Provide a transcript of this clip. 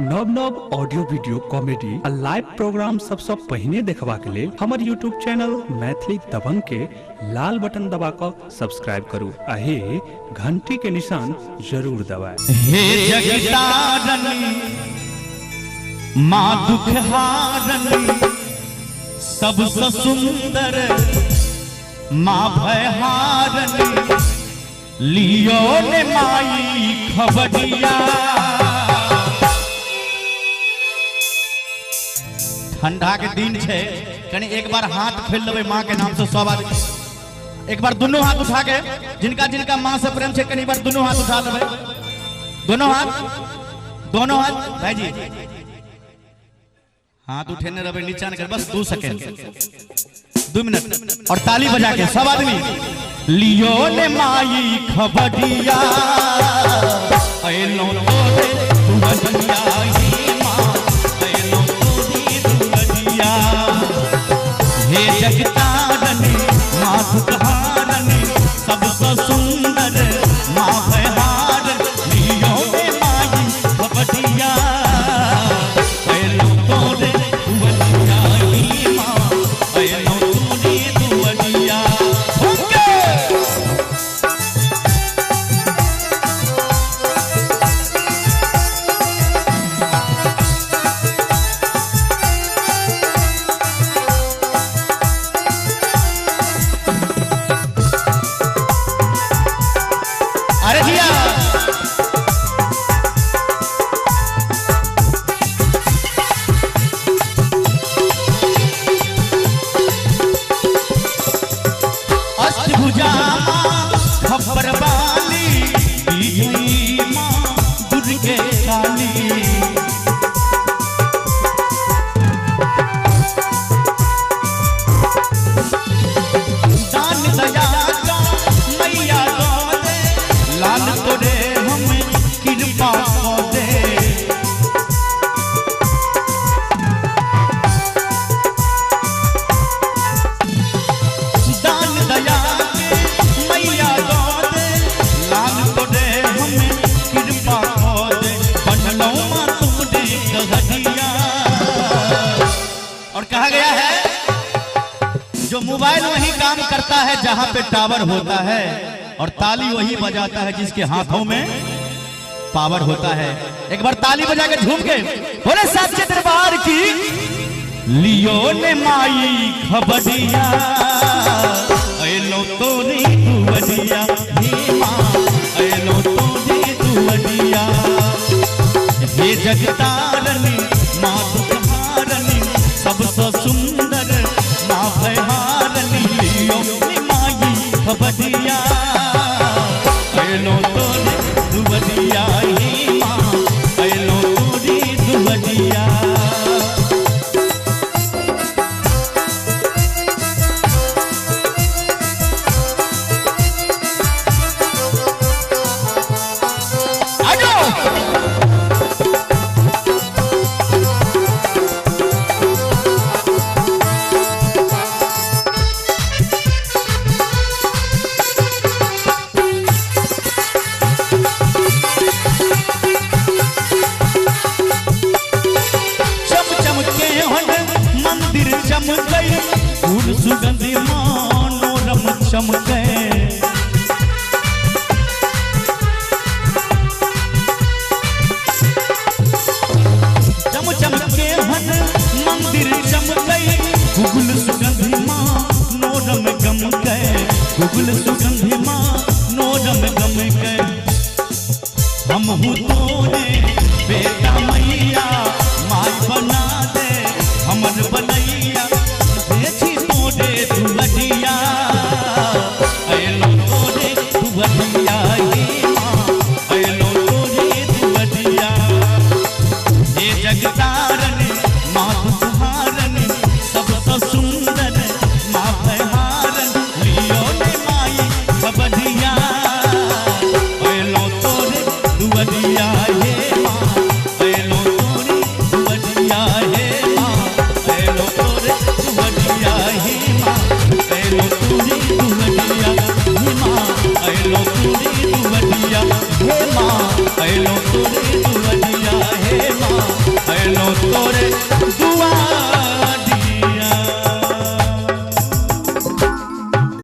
नव नव audio video comedy आ live programme सबसे पहले देखबा के लिए हमर यूट्यूब चैनल मैथिली दबंग के लाल बटन दबाकर सब्सक्राइब करू आ हे घंटी के निशान जरूर दबाएं। हे जगतारनी माँ दुखहारनी सबसे सुंदर माँ भयहारनी लियो ने माई खबरिया। ठंडा के दिन है कहीं एक बार हाथ फैल लेवे माँ के नाम से सब आदमी एक बार दोनों हाथ उठा के जिनका जिनका माँ से प्रेम है कहीं बार दोनों हाथ उठा लेवे। दोनों हाथ भाई जी हाथ उठेने रहे नीचा न कर बस 2 सेकंड 2 मिनट और ताली बजा के सब आदमी लियो ने माई खबरिया ऐलो तोरे दुबदिया ही माँ ऐलो तोरी दुबदिया। हे जगतारनी माँ दुखहारनी सबसे सुंदर माँ भयहार लियो ने माई खबरिया ऐलो तोरे दुबदिया ही माँ ऐलो तोरी दुबदिया। अरे भैया अष्टभुजा खबर वाली बीजी माँ दुर्गे काली दान दया का मैया दे लाल तोरे हमें कृपा दे। दान दया के मैया दे लाल तोरे हमें कृपा दे बनलो माँ तुमने कहदिया। और कहा गया है जो मोबाइल वही काम करता है जहां पे टावर होता है और ताली वही बजाता है जिसके हाथों में पावर होता है। एक बार ताली बजा के झूम के बोले सच्चे दरबार की लियो ने माई खबरिया ऐलो तोरी दुबदिया हे माँ ऐलो तोरी दुबदिया। हे जगतारनी माँ दुखहारनी सबसे सुंदर माँ भयहारनी लियो ने माई खबरिया ऐलो तोरी दुबदिया ही माँ ऐलो तोरी दुबदिया। मंदिर चमके फूल सुगंधि मनोरम चमके चम चमके हन मंदिर चमके फूल सुगंधि मनोरम गमके फूल सुगंधि मनोरम गमके हम तो